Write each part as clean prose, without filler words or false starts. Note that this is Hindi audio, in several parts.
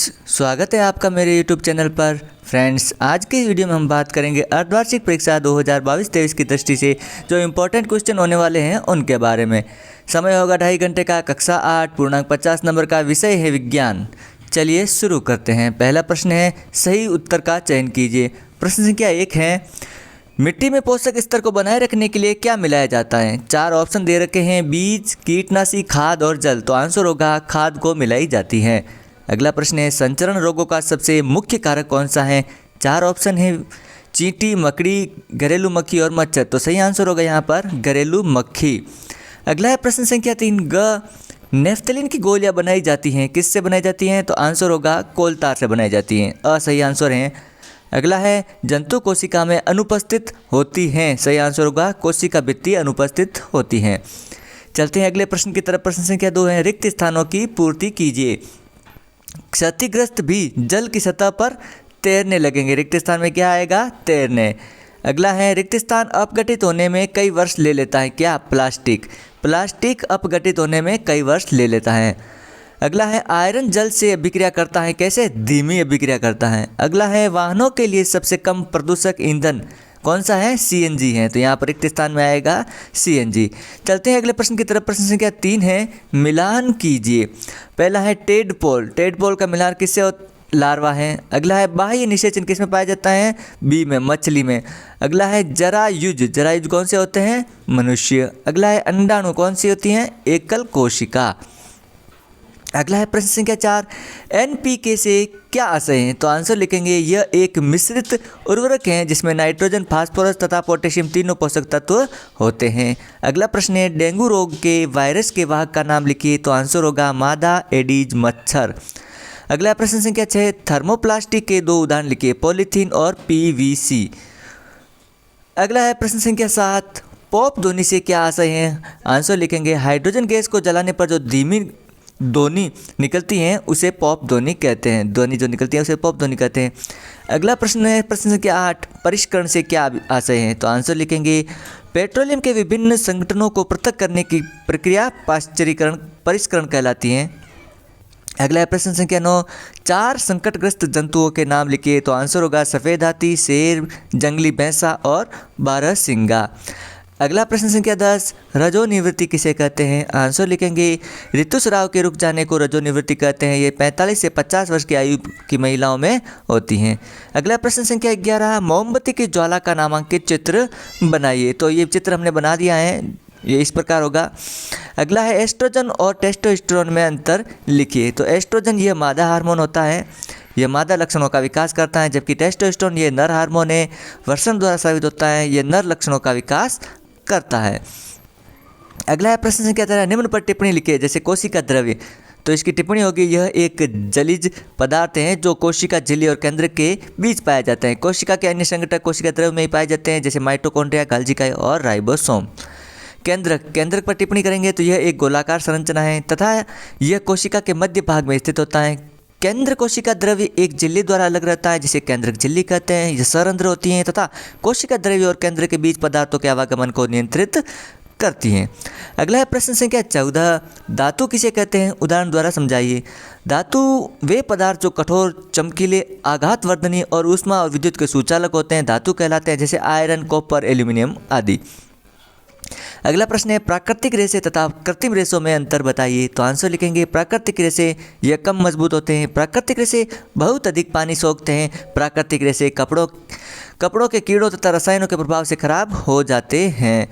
स्वागत है आपका मेरे YouTube चैनल पर। फ्रेंड्स, आज के वीडियो में हम बात करेंगे अर्धवार्षिक परीक्षा 2022-23 की दृष्टि से जो इम्पोर्टेंट क्वेश्चन होने वाले हैं उनके बारे में। समय होगा 2.5 घंटे का। कक्षा 8 पूर्णांक 50 नंबर का विषय है विज्ञान। चलिए शुरू करते हैं। पहला प्रश्न है, सही उत्तर का चयन कीजिए। प्रश्न संख्या 1 है, मिट्टी में पोषक स्तर को बनाए रखने के लिए क्या मिलाया जाता है? 4 ऑप्शन दे रखे हैं, बीज, कीटनाशी, खाद और जल। तो आंसर होगा खाद को मिलाई जाती है। अगला प्रश्न है, संचरण रोगों का सबसे मुख्य कारक कौन सा है? 4 ऑप्शन है, चींटी, मकड़ी, घरेलू मक्खी और मच्छर। तो सही आंसर होगा यहाँ पर घरेलू मक्खी। अगला है प्रश्न संख्या 3, नेफ्थलीन की गोलियां बनाई जाती हैं, किससे बनाई जाती हैं? तो आंसर होगा कोलतार से बनाई जाती हैं। असही आंसर है। अगला है, जंतु कोशिका में अनुपस्थित होती हैं। सही आंसर होगा कोशिका भित्ति अनुपस्थित होती हैं। चलते हैं अगले प्रश्न की तरफ। प्रश्न संख्या 2 है, रिक्त स्थानों की पूर्ति कीजिए। क्षतिग्रस्त भी जल की सतह पर तैरने लगेंगे। रिक्त स्थान में क्या आएगा? तैरने। अगला है, रिक्त स्थान अपघटित होने में कई वर्ष ले लेता है। क्या? प्लास्टिक। प्लास्टिक अपघटित होने में कई वर्ष ले लेता है। अगला है, आयरन जल से अभिक्रिया करता है, कैसे? धीमी अभिक्रिया करता है। अगला है, वाहनों के लिए सबसे कम प्रदूषक ईंधन कौन सा है? सीएनजी है। तो यहाँ पर रिक्त स्थान में आएगा सीएनजी। चलते हैं अगले प्रश्न की तरफ। प्रश्न संख्या 3 है, मिलान कीजिए। पहला है टेडपोल। टेडपोल का मिलान किससे? लार्वा है। अगला है, बाह्य निषेचन किस में पाया जाता है? बी में, मछली में। अगला है, जरायुज। जरायुज कौन से होते हैं? मनुष्य। अगला है, अंडाणु कौन सी होती हैं? एकल कोशिका। अगला है प्रश्न संख्या 4, एनपीके से क्या आशय है? तो आंसर लिखेंगे, यह एक मिश्रित उर्वरक है जिसमें नाइट्रोजन, फास्फोरस तथा पोटेशियम तीनों पोषक तत्व होते हैं। अगला प्रश्न है, डेंगू रोग के वायरस के वाहक का नाम लिखिए। तो आंसर होगा मादा, एडीज, मच्छर। अगला प्रश्न संख्या 6, थर्मोप्लास्टिक के 2 उदाहरण लिखिए, पॉलीथीन और पीवीसी। अगला है प्रश्न संख्या 7, पॉप ध्वनि से क्या आशय है? आंसर लिखेंगे, हाइड्रोजन गैस को जलाने पर जो धीमी ध्वनि निकलती हैं उसे पॉप ध्वनि कहते हैं। ध्वनि जो निकलती है उसे पॉप ध्वनि कहते हैं। अगला प्रश्न है प्रश्न संख्या 8, परिष्करण से क्या आशय है? तो आंसर लिखेंगे, पेट्रोलियम के विभिन्न संगठनों को पृथक करने की प्रक्रिया पाश्चरीकरण, परिष्करण कहलाती है। अगला है प्रश्न संख्या 9, 4 संकटग्रस्त जंतुओं के नाम लिखिए। तो आंसर होगा सफ़ेद हाथी, शेर, जंगली भैंसा और बारहसिंगा। अगला प्रश्न संख्या 10, रजोनिवृत्ति किसे कहते हैं? आंसर लिखेंगे, ऋतुस्राव के रुक जाने को रजोनिवृत्ति कहते हैं। ये 45 से 50 वर्ष की आयु की महिलाओं में होती हैं। अगला प्रश्न संख्या 11, मोमबत्ती की ज्वाला का नामांकित चित्र बनाइए। तो ये चित्र हमने बना दिया है, ये इस प्रकार होगा। अगला है, एस्ट्रोजन और टेस्टोस्टेरोन में अंतर लिखिए। तो एस्ट्रोजन यह मादा हार्मोन होता है, यह मादा लक्षणों का विकास करता है, जबकि टेस्टोस्टेरोन ये नर हार्मोन है, वर्षण द्वारा साबित होता है, यह नर लक्षणों का विकास करता है। अगला है प्रश्न संख्या 13, निम्न पर टिप्पणी लिखिए। जैसे कोशिका द्रव्य, तो इसकी टिप्पणी होगी, यह एक जलिज पदार्थ है जो कोशिका झिल्ली और केंद्र के बीच पाया जाता है। कोशिका के अन्य संघटक कोशिका द्रव्य में ही पाए जाते हैं, जैसे माइटोकॉन्ड्रिया, गाल्जिका और राइबोसोम। केंद्रक पर टिप्पणी करेंगे तो यह एक गोलाकार संरचना है तथा यह कोशिका के मध्य भाग में स्थित होता है। केंद्र कोशिका द्रव्य एक झिल्ली द्वारा अलग रहता है, जिसे केंद्रक झिल्ली कहते हैं। यह सरंध्र होती हैं तथा कोशिका द्रव्य और केंद्र के बीच पदार्थों के आवागमन को नियंत्रित करती हैं। अगला है प्रश्न संख्या 14, धातु किसे कहते हैं? उदाहरण द्वारा समझाइए। धातु वे पदार्थ जो कठोर, चमकीले, आघातवर्धनी और ऊष्मा और विद्युत के सुचालक होते हैं, धातु कहलाते हैं, जैसे आयरन, कॉपर, एल्यूमिनियम आदि। अगला प्रश्न है, प्राकृतिक रेशे तथा कृत्रिम रेशों में अंतर बताइए। तो आंसर लिखेंगे, प्राकृतिक रेशे यह कम मजबूत होते हैं, प्राकृतिक रेशे बहुत अधिक पानी सोखते हैं, प्राकृतिक रेशे कपड़ों के कीड़ों तथा रसायनों के प्रभाव से खराब हो जाते हैं,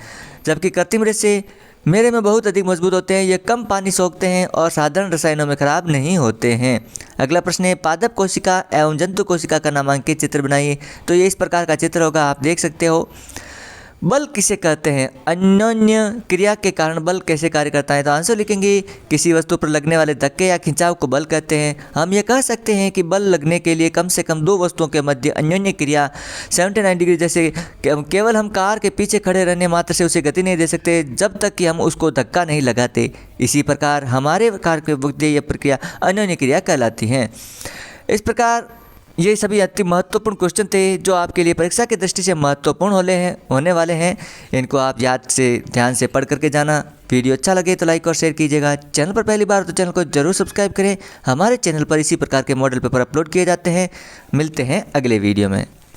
जबकि कृत्रिम रेशे मेरे में बहुत अधिक मजबूत होते हैं, ये कम पानी सोखते हैं और साधारण रसायनों में खराब नहीं होते हैं। अगला प्रश्न है, पादप कोशिका एवं जंतु कोशिका का नामांकित चित्र बनाइए। तो ये इस प्रकार का चित्र होगा, आप देख सकते हो। बल किसे कहते हैं? अन्योन्य क्रिया के कारण बल कैसे कार्य करता है? तो आंसर लिखेंगे, किसी वस्तु पर लगने वाले धक्के या खिंचाव को बल कहते हैं। हम ये कह सकते हैं कि बल लगने के लिए कम से कम 2 वस्तुओं के मध्य अन्योन्य क्रिया 79 डिग्री, जैसे केवल हम कार के पीछे खड़े रहने मात्र से उसे गति नहीं दे सकते जब तक कि हम उसको धक्का नहीं लगाते। इसी प्रकार हमारे कार के बुद्धि यह प्रक्रिया अन्योन्य क्रिया कहलाती है। इस प्रकार ये सभी अति महत्वपूर्ण क्वेश्चन थे जो आपके लिए परीक्षा की दृष्टि से महत्वपूर्ण होने वाले हैं। इनको आप याद से ध्यान से पढ़ करके जाना। वीडियो अच्छा लगे तो लाइक और शेयर कीजिएगा। चैनल पर पहली बार तो चैनल को जरूर सब्सक्राइब करें। हमारे चैनल पर इसी प्रकार के मॉडल पेपर अपलोड किए जाते हैं। मिलते हैं अगले वीडियो में।